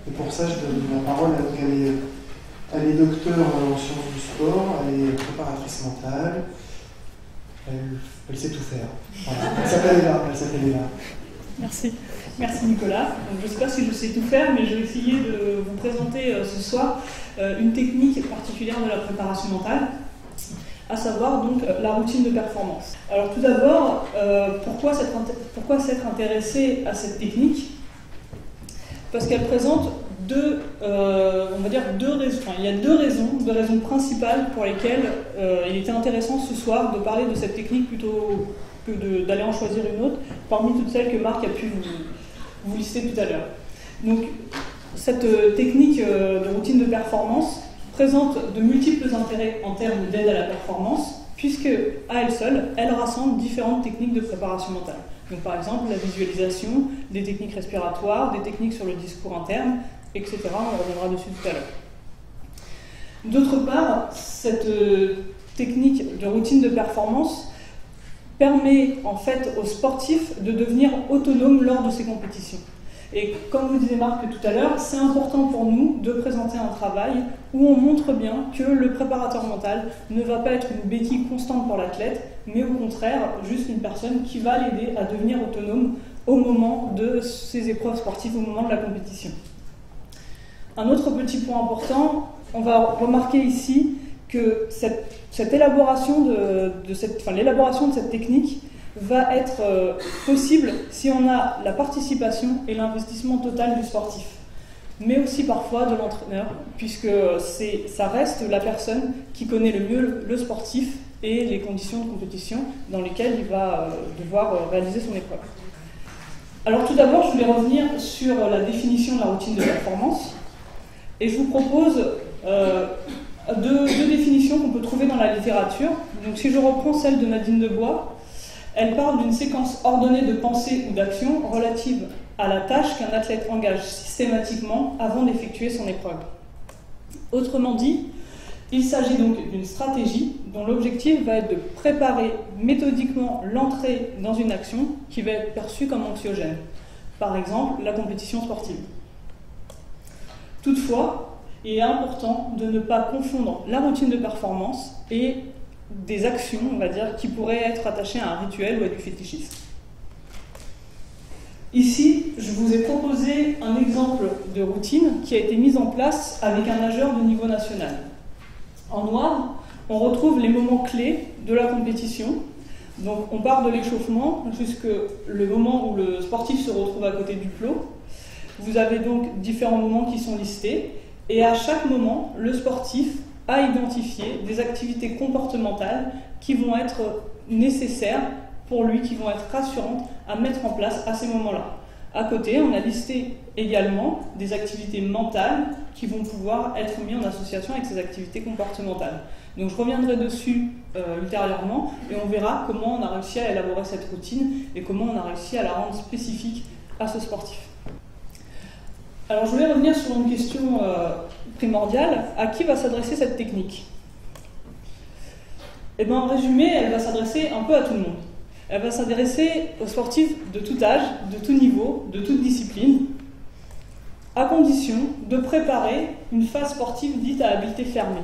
Et pour ça, je donne la parole à elle. Elle est docteure en sciences du sport, elle est préparatrice mentale, elle sait tout faire. Voilà. Elle s'appelle Ella. Merci. Merci Nicolas. Donc, je ne sais pas si je sais tout faire, mais je vais essayer de vous présenter ce soir une technique particulière de la préparation mentale, à savoir donc la routine de performance. Alors tout d'abord, pourquoi s'être intéressé à cette technique? Parce qu'elle présente deux raisons. Enfin, il y a deux raisons principales pour lesquelles il était intéressant ce soir de parler de cette technique plutôt que d'aller en choisir une autre, parmi toutes celles que Marc a pu vous lister tout à l'heure. Donc, cette technique de routine de performance présente de multiples intérêts en termes d'aide à la performance, puisque, à elle seule, elle rassemble différentes techniques de préparation mentale. Donc, par exemple, la visualisation, des techniques respiratoires, des techniques sur le discours interne, etc. On reviendra dessus tout à l'heure. D'autre part, cette technique de routine de performance permet en fait aux sportifs de devenir autonomes lors de ces compétitions. Et comme vous disait Marc tout à l'heure, c'est important pour nous de présenter un travail où on montre bien que le préparateur mental ne va pas être une béquille constante pour l'athlète, mais au contraire, juste une personne qui va l'aider à devenir autonome au moment de ses épreuves sportives, au moment de la compétition. Un autre petit point important, on va remarquer ici que l'élaboration de cette technique va être possible si on a la participation et l'investissement total du sportif, mais aussi parfois de l'entraîneur, puisque ça reste la personne qui connaît le mieux le sportif et les conditions de compétition dans lesquelles il va devoir réaliser son épreuve. Alors tout d'abord, je voulais revenir sur la définition de la routine de performance, et je vous propose deux définitions qu'on peut trouver dans la littérature. Donc si je reprends celle de Nadine Debois, elle parle d'une séquence ordonnée de pensée ou d'action relative à la tâche qu'un athlète engage systématiquement avant d'effectuer son épreuve. Autrement dit, il s'agit donc d'une stratégie dont l'objectif va être de préparer méthodiquement l'entrée dans une action qui va être perçue comme anxiogène. Par exemple, la compétition sportive. Toutefois, il est important de ne pas confondre la routine de performance et des actions, on va dire, qui pourraient être attachées à un rituel ou à du fétichisme. Ici, je vous ai proposé un exemple de routine qui a été mise en place avec un nageur de niveau national. En noir, on retrouve les moments clés de la compétition. Donc, on part de l'échauffement jusqu'au moment où le sportif se retrouve à côté du plot. Vous avez donc différents moments qui sont listés. Et à chaque moment, le sportif a identifié des activités comportementales qui vont être nécessaires pour lui, qui vont être rassurantes à mettre en place à ces moments-là. À côté, on a listé également des activités mentales qui vont pouvoir être mises en association avec ces activités comportementales. Donc je reviendrai dessus ultérieurement et on verra comment on a réussi à élaborer cette routine et comment on a réussi à la rendre spécifique à ce sportif. Alors je voulais revenir sur une question primordiale. À qui va s'adresser cette technique? Eh bien, en résumé, elle va s'adresser un peu à tout le monde. Elle va s'adresser aux sportifs de tout âge, de tout niveau, de toute discipline, à condition de préparer une phase sportive dite à habileté fermée.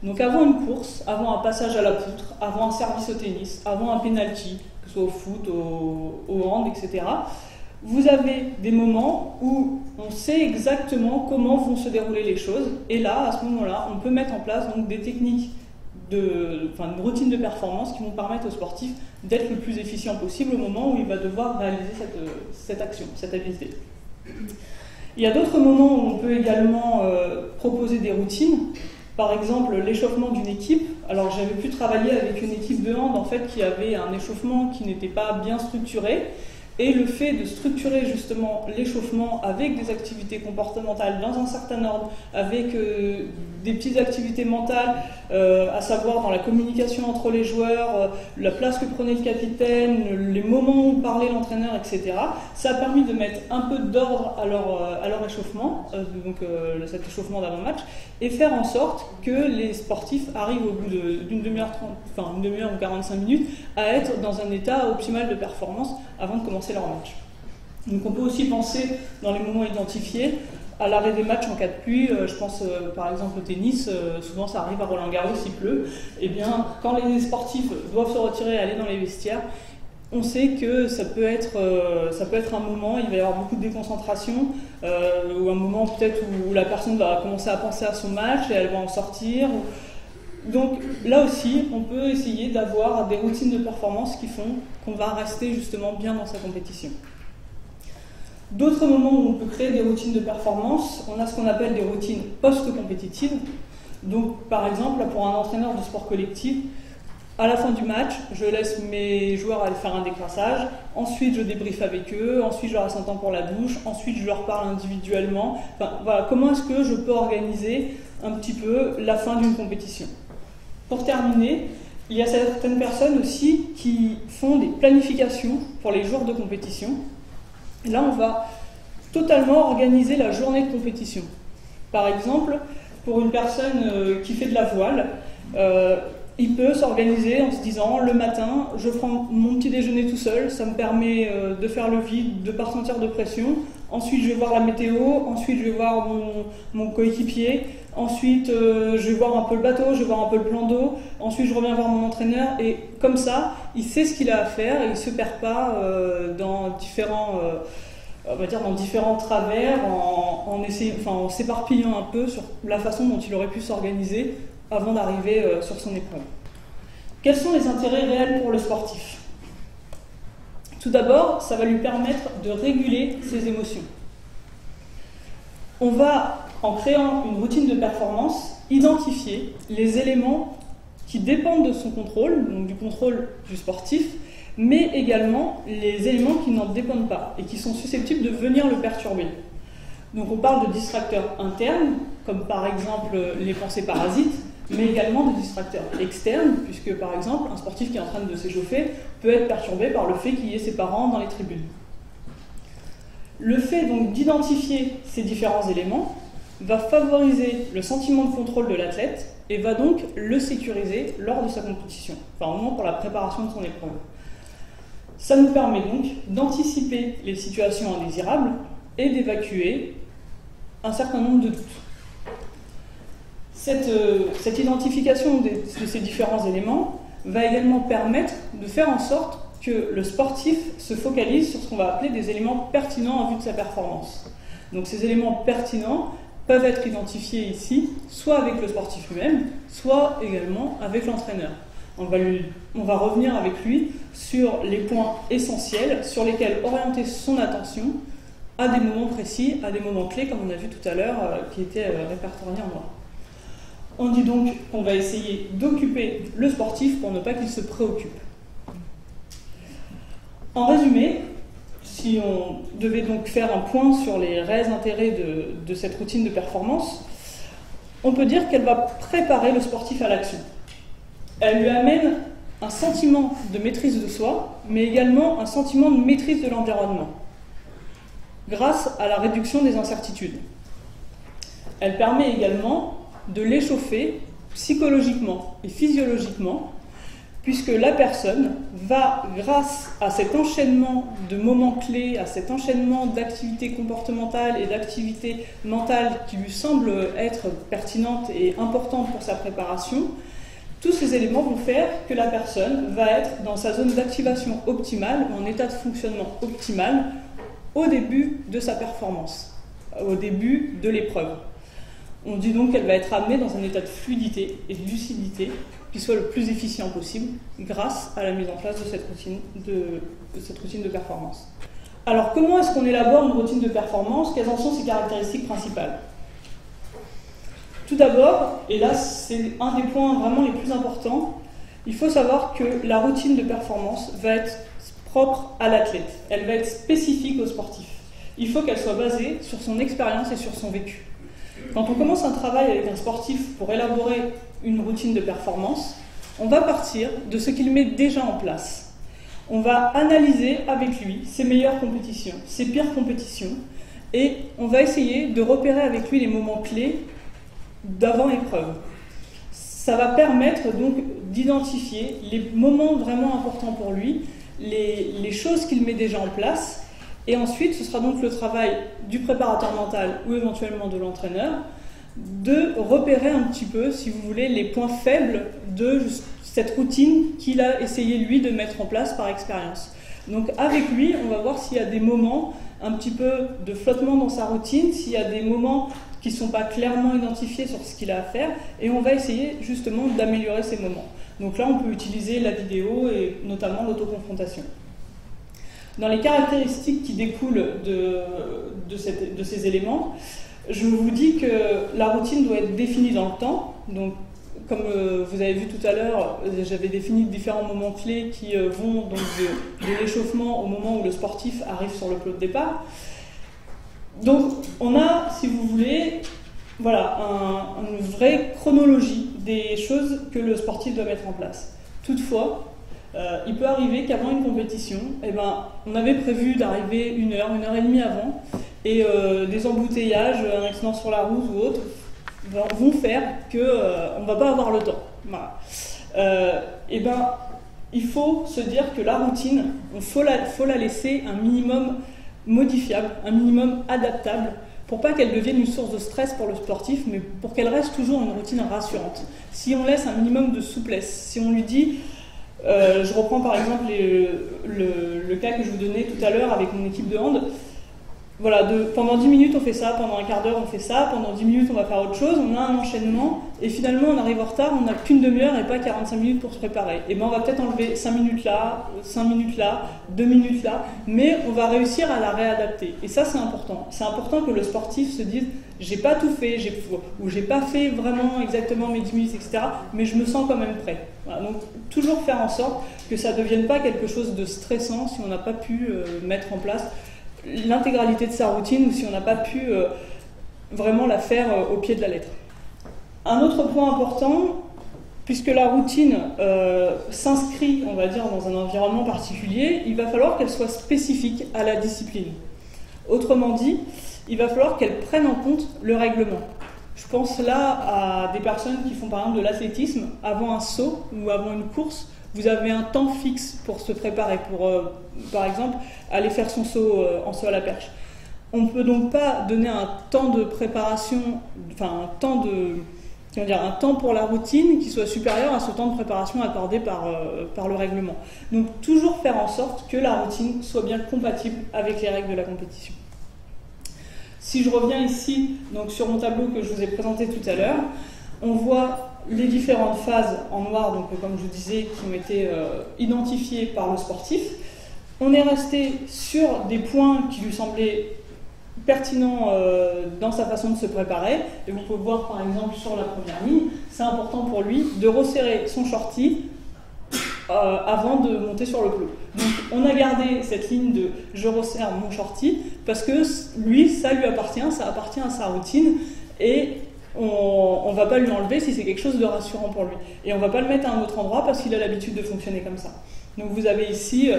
Donc avant une course, avant un passage à la poutre, avant un service au tennis, avant un penalty, que ce soit au foot, au hand, etc., vous avez des moments où on sait exactement comment vont se dérouler les choses, et là, à ce moment-là, on peut mettre en place donc, des techniques, une routine de performance qui vont permettre au sportif d'être le plus efficient possible au moment où il va devoir réaliser cette action, cette habileté. Il y a d'autres moments où on peut également proposer des routines, par exemple l'échauffement d'une équipe. Alors j'avais pu travailler avec une équipe de hand en fait, qui avait un échauffement qui n'était pas bien structuré. Et le fait de structurer justement l'échauffement avec des activités comportementales dans un certain ordre, avec des petites activités mentales, à savoir dans la communication entre les joueurs, la place que prenait le capitaine, les moments où parlait l'entraîneur, etc. Ça a permis de mettre un peu d'ordre à leur échauffement, cet échauffement d'avant-match, et faire en sorte que les sportifs arrivent au bout d'une demi-heure ou 45 minutes à être dans un état optimal de performance avant de commencer leur match. Donc on peut aussi penser, dans les moments identifiés, à l'arrêt des matchs en cas de pluie, je pense par exemple au tennis, souvent ça arrive à Roland-Garros, il pleut, et bien quand les sportifs doivent se retirer et aller dans les vestiaires, on sait que ça peut être un moment, il va y avoir beaucoup de déconcentration, ou un moment peut-être où la personne va commencer à penser à son match et elle va en sortir. Donc là aussi, on peut essayer d'avoir des routines de performance qui font qu'on va rester justement bien dans sa compétition. D'autres moments où on peut créer des routines de performance, on a ce qu'on appelle des routines post-compétitives. Donc par exemple, pour un entraîneur de sport collectif, à la fin du match, je laisse mes joueurs aller faire un décrassage, ensuite je débriefe avec eux, ensuite je leur laisse un temps pour la douche, ensuite je leur parle individuellement. Enfin, voilà, comment est-ce que je peux organiser un petit peu la fin d'une compétition? Pour terminer, il y a certaines personnes aussi qui font des planifications pour les jours de compétition. Et là, on va totalement organiser la journée de compétition. Par exemple, pour une personne qui fait de la voile, il peut s'organiser en se disant le matin, je prends mon petit déjeuner tout seul, ça me permet de faire le vide, de ne pas ressentir de pression. Ensuite, je vais voir la météo, ensuite, je vais voir mon coéquipier. Ensuite, je vais voir un peu le bateau, je vais voir un peu le plan d'eau. Ensuite, je reviens voir mon entraîneur. Et comme ça, il sait ce qu'il a à faire et il ne se perd pas dans différents travers en s'éparpillant un peu sur la façon dont il aurait pu s'organiser avant d'arriver sur son épreuve. Quels sont les intérêts réels pour le sportif? Tout d'abord, ça va lui permettre de réguler ses émotions. On va, en créant une routine de performance, identifier les éléments qui dépendent de son contrôle, donc du contrôle du sportif, mais également les éléments qui n'en dépendent pas et qui sont susceptibles de venir le perturber. Donc on parle de distracteurs internes, comme par exemple les pensées parasites, mais également de distracteurs externes, puisque par exemple un sportif qui est en train de s'échauffer peut être perturbé par le fait qu'il y ait ses parents dans les tribunes. Le fait donc d'identifier ces différents éléments va favoriser le sentiment de contrôle de l'athlète et va donc le sécuriser lors de sa compétition, enfin au moins pour la préparation de son épreuve. Ça nous permet donc d'anticiper les situations indésirables et d'évacuer un certain nombre de doutes. Cette identification de ces différents éléments va également permettre de faire en sorte que le sportif se focalise sur ce qu'on va appeler des éléments pertinents en vue de sa performance. Donc ces éléments pertinents peuvent être identifiés ici, soit avec le sportif lui-même, soit également avec l'entraîneur. On va revenir avec lui sur les points essentiels sur lesquels orienter son attention à des moments précis, à des moments clés, comme on a vu tout à l'heure, qui étaient répertoriés en noir. On dit donc qu'on va essayer d'occuper le sportif pour ne pas qu'il se préoccupe. En résumé, si on devait donc faire un point sur les réels intérêts de cette routine de performance, on peut dire qu'elle va préparer le sportif à l'action. Elle lui amène un sentiment de maîtrise de soi, mais également un sentiment de maîtrise de l'environnement, grâce à la réduction des incertitudes. Elle permet également de l'échauffer psychologiquement et physiologiquement, puisque la personne va, grâce à cet enchaînement de moments clés, à cet enchaînement d'activités comportementales et d'activités mentales qui lui semblent être pertinentes et importantes pour sa préparation, tous ces éléments vont faire que la personne va être dans sa zone d'activation optimale, ou en état de fonctionnement optimal, au début de sa performance, au début de l'épreuve. On dit donc qu'elle va être amenée dans un état de fluidité et de lucidité qui soit le plus efficient possible grâce à la mise en place de cette routine de performance. Alors, comment est-ce qu'on élabore une routine de performance? Quelles en sont ses caractéristiques principales? Tout d'abord, et là c'est un des points vraiment les plus importants, il faut savoir que la routine de performance va être propre à l'athlète. Elle va être spécifique au sportif. Il faut qu'elle soit basée sur son expérience et sur son vécu. Quand on commence un travail avec un sportif pour élaborer une routine de performance, on va partir de ce qu'il met déjà en place. On va analyser avec lui ses meilleures compétitions, ses pires compétitions, et on va essayer de repérer avec lui les moments clés d'avant-épreuve. Ça va permettre donc d'identifier les moments vraiment importants pour lui, les choses qu'il met déjà en place, Et ensuite, ce sera donc le travail du préparateur mental ou éventuellement de l'entraîneur de repérer un petit peu, si vous voulez, les points faibles de cette routine qu'il a essayé, lui, de mettre en place par expérience. Donc avec lui, on va voir s'il y a des moments un petit peu de flottement dans sa routine, s'il y a des moments qui ne sont pas clairement identifiés sur ce qu'il a à faire, et on va essayer justement d'améliorer ces moments. Donc là, on peut utiliser la vidéo et notamment l'autoconfrontation. Dans les caractéristiques qui découlent de ces éléments, je vous dis que la routine doit être définie dans le temps. Donc, comme vous avez vu tout à l'heure, j'avais défini différents moments clés qui vont donc de l'échauffement au moment où le sportif arrive sur le plot de départ. Donc, on a, si vous voulez, voilà, une vraie chronologie des choses que le sportif doit mettre en place. Toutefois, il peut arriver qu'avant une compétition, on avait prévu d'arriver une heure et demie avant, et des embouteillages, un accident sur la route ou autre, vont faire qu'on ne va pas avoir le temps. Voilà. Il faut se dire que la routine, il faut la laisser un minimum modifiable, un minimum adaptable, pour pas qu'elle devienne une source de stress pour le sportif, mais pour qu'elle reste toujours une routine rassurante. Si on laisse un minimum de souplesse, si on lui dit... je reprends par exemple le cas que je vous donnais tout à l'heure avec mon équipe de hand. Voilà, pendant 10 minutes on fait ça, pendant un quart d'heure on fait ça, pendant 10 minutes on va faire autre chose, on a un enchaînement, et finalement on arrive en retard, on n'a qu'une demi-heure et pas 45 minutes pour se préparer. Et on va peut-être enlever 5 minutes là, 5 minutes là, 2 minutes là, mais on va réussir à la réadapter. Et ça c'est important. C'est important que le sportif se dise j'ai pas tout fait, ou j'ai pas fait vraiment exactement mes 10 minutes, etc., mais je me sens quand même prêt. Voilà, donc toujours faire en sorte que ça ne devienne pas quelque chose de stressant si on n'a pas pu mettre en place l'intégralité de sa routine ou si on n'a pas pu vraiment la faire au pied de la lettre. Un autre point important, puisque la routine s'inscrit, on va dire, dans un environnement particulier, il va falloir qu'elle soit spécifique à la discipline. Autrement dit, il va falloir qu'elle prenne en compte le règlement. Je pense là à des personnes qui font par exemple de l'athlétisme. Avant un saut ou avant une course, vous avez un temps fixe pour se préparer, pour par exemple aller faire son saut en saut à la perche. On ne peut donc pas donner un temps de préparation, enfin un temps pour la routine qui soit supérieur à ce temps de préparation accordé par le règlement. Donc toujours faire en sorte que la routine soit bien compatible avec les règles de la compétition. Si je reviens ici donc sur mon tableau que je vous ai présenté tout à l'heure, on voit les différentes phases en noir, donc comme je vous disais, qui ont été identifiées par le sportif. On est resté sur des points qui lui semblaient pertinents dans sa façon de se préparer. Et vous pouvez voir par exemple sur la première ligne, c'est important pour lui de resserrer son shorty avant de monter sur le plot. Donc on a gardé cette ligne de « je resserre mon shorty » parce que lui, ça lui appartient, ça appartient à sa routine et on ne va pas lui enlever si c'est quelque chose de rassurant pour lui. Et on ne va pas le mettre à un autre endroit parce qu'il a l'habitude de fonctionner comme ça. Donc vous avez ici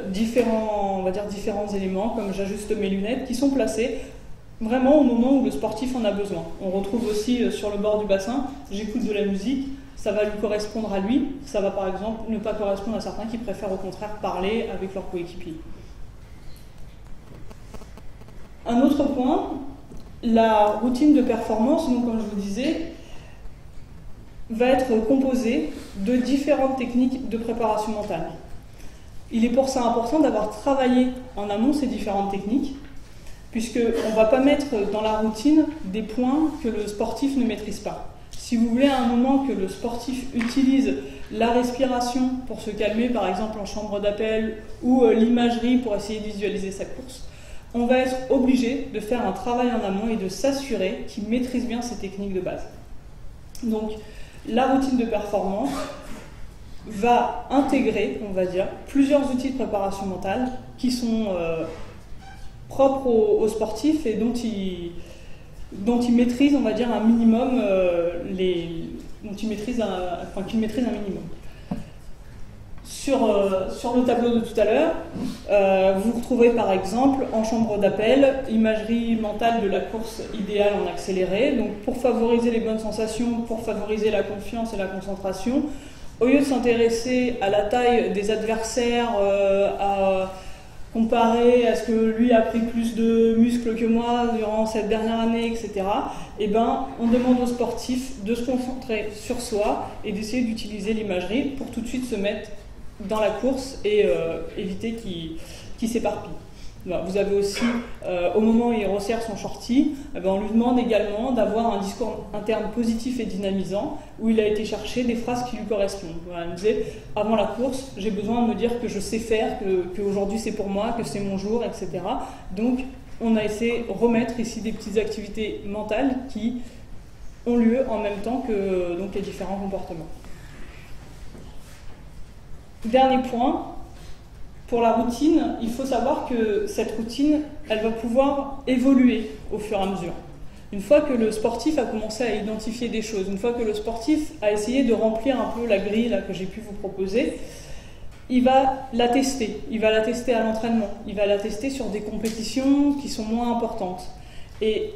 différents éléments, comme j'ajuste mes lunettes, qui sont placés vraiment au moment où le sportif en a besoin. On retrouve aussi sur le bord du bassin, j'écoute de la musique, ça va lui correspondre à lui, ça va par exemple ne pas correspondre à certains qui préfèrent au contraire parler avec leur coéquipier. Un autre point, la routine de performance, donc comme je vous disais, va être composée de différentes techniques de préparation mentale. Il est pour ça important d'avoir travaillé en amont ces différentes techniques, puisqu'on ne va pas mettre dans la routine des points que le sportif ne maîtrise pas. Si vous voulez à un moment que le sportif utilise la respiration pour se calmer, par exemple en chambre d'appel, ou l'imagerie pour essayer de visualiser sa course, on va être obligé de faire un travail en amont et de s'assurer qu'il maîtrise bien ces techniques de base. Donc, la routine de performance va intégrer, on va dire, plusieurs outils de préparation mentale qui sont propres aux sportifs et dont ils maîtrisent, on va dire, un minimum, qu'ils maîtrisent un minimum. Sur le tableau de tout à l'heure, vous retrouverez par exemple en chambre d'appel, imagerie mentale de la course idéale en accéléré. Donc pour favoriser les bonnes sensations, pour favoriser la confiance et la concentration, au lieu de s'intéresser à la taille des adversaires, comparé à ce que lui a pris plus de muscles que moi durant cette dernière année, etc., eh ben, on demande aux sportifs de se concentrer sur soi et d'essayer d'utiliser l'imagerie pour tout de suite se mettre dans la course et éviter qu'il s'éparpille. Vous avez aussi, au moment où il resserre son shorty, on lui demande également d'avoir un discours interne positif et dynamisant, où il a été chercher des phrases qui lui correspondent. Voilà, il me disait, avant la course, j'ai besoin de me dire que je sais faire, qu'aujourd'hui c'est pour moi, que c'est mon jour, etc. Donc, on a essayé de remettre ici des petites activités mentales qui ont lieu en même temps que donc, les différents comportements. Dernier point. Pour la routine, il faut savoir que cette routine, elle va pouvoir évoluer au fur et à mesure. Une fois que le sportif a commencé à identifier des choses, une fois que le sportif a essayé de remplir un peu la grille là, que j'ai pu vous proposer, il va la tester. Il va la tester à l'entraînement. Il va la tester sur des compétitions qui sont moins importantes. Et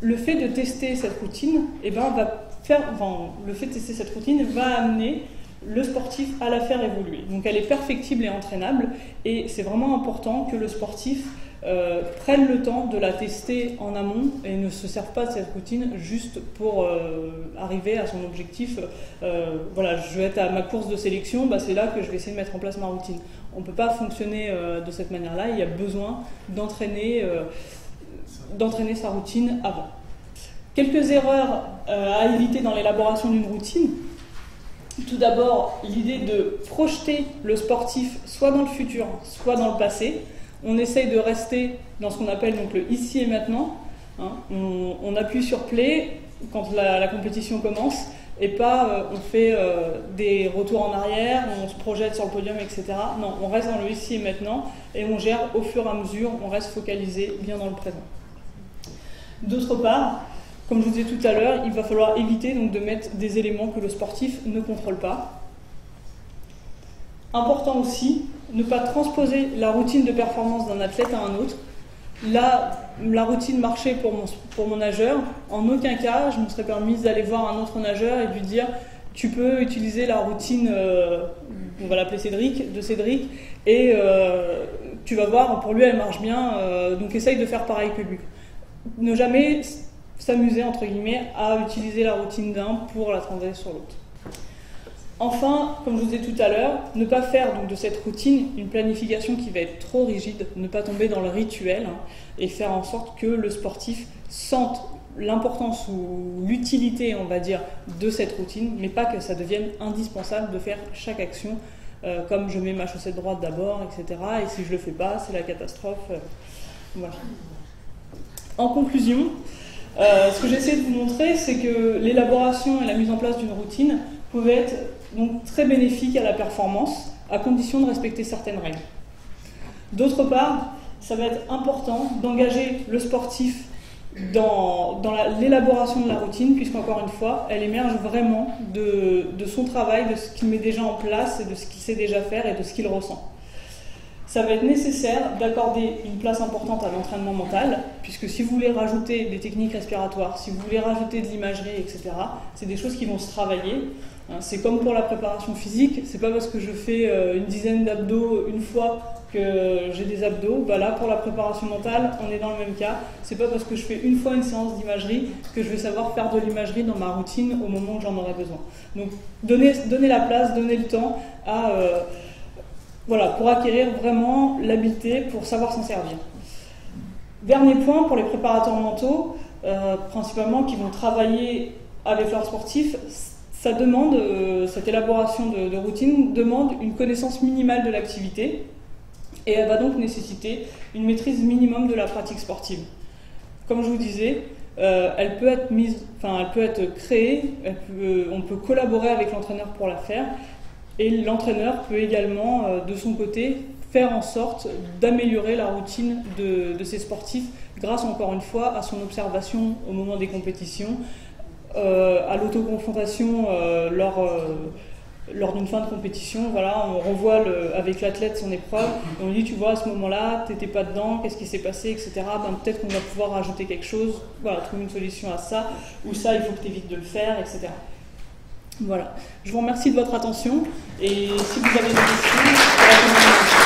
le fait de tester cette routine, le fait de tester cette routine va amener le sportif à la faire évoluer. Donc elle est perfectible et entraînable, et c'est vraiment important que le sportif prenne le temps de la tester en amont et ne se serve pas de cette routine juste pour arriver à son objectif. Voilà, je vais être à ma course de sélection, c'est là que je vais essayer de mettre en place ma routine. On ne peut pas fonctionner de cette manière-là, il y a besoin d'entraîner sa routine avant. Quelques erreurs à éviter dans l'élaboration d'une routine. Tout d'abord, l'idée de projeter le sportif soit dans le futur, soit dans le passé. On essaye de rester dans ce qu'on appelle donc le ici et maintenant. On appuie sur play quand la compétition commence et pas on fait des retours en arrière, on se projette sur le podium, etc. Non, on reste dans le ici et maintenant et on gère au fur et à mesure, on reste focalisé bien dans le présent. D'autre part, comme je vous disais tout à l'heure, il va falloir éviter donc, de mettre des éléments que le sportif ne contrôle pas. Important aussi, ne pas transposer la routine de performance d'un athlète à un autre. La routine marchait pour mon nageur. En aucun cas, je me serais permise d'aller voir un autre nageur et de lui dire « tu peux utiliser la routine, on va l'appeler Cédric, de Cédric, et tu vas voir, pour lui elle marche bien, donc essaye de faire pareil que lui ». Ne jamais s'amuser, entre guillemets, à utiliser la routine d'un pour la transposer sur l'autre. Enfin, comme je vous disais tout à l'heure, ne pas faire donc, de cette routine une planification qui va être trop rigide, ne pas tomber dans le rituel et faire en sorte que le sportif sente l'importance ou l'utilité, on va dire, de cette routine, mais pas que ça devienne indispensable de faire chaque action, comme je mets ma chaussette droite d'abord, etc. Et si je le fais pas, c'est la catastrophe. Voilà. En conclusion, ce que j'essaie de vous montrer, c'est que l'élaboration et la mise en place d'une routine peuvent être donc très bénéfiques à la performance, à condition de respecter certaines règles. D'autre part, ça va être important d'engager le sportif dans l'élaboration de la routine, puisqu'encore une fois, elle émerge vraiment de son travail, de ce qu'il met déjà en place, et de ce qu'il sait déjà faire et de ce qu'il ressent. Ça va être nécessaire d'accorder une place importante à l'entraînement mental, puisque si vous voulez rajouter des techniques respiratoires, si vous voulez rajouter de l'imagerie, etc., c'est des choses qui vont se travailler. C'est comme pour la préparation physique, c'est pas parce que je fais une dizaine d'abdos une fois que j'ai des abdos. Là, pour la préparation mentale, on est dans le même cas. C'est pas parce que je fais une fois une séance d'imagerie que je vais savoir faire de l'imagerie dans ma routine au moment où j'en aurai besoin. Donc, donnez la place, donnez le temps à... Voilà, pour acquérir vraiment l'habileté, pour savoir s'en servir. Dernier point pour les préparateurs mentaux, principalement qui vont travailler avec leurs sportifs, ça demande, cette élaboration de routine demande une connaissance minimale de l'activité et elle va donc nécessiter une maîtrise minimum de la pratique sportive. Comme je vous disais, elle peut être créée, on peut collaborer avec l'entraîneur pour la faire. Et l'entraîneur peut également, de son côté, faire en sorte d'améliorer la routine de ses sportifs grâce, encore une fois, à son observation au moment des compétitions, à l'autoconfrontation lors d'une fin de compétition. Voilà, on revoit avec l'athlète son épreuve et on lui dit, tu vois, à ce moment-là, tu n'étais pas dedans, qu'est-ce qui s'est passé, etc. Peut-être qu'on va pouvoir rajouter quelque chose, voilà, trouver une solution à ça, ou ça, il faut que tu évites de le faire, etc. Voilà. Je vous remercie de votre attention et si vous avez des questions,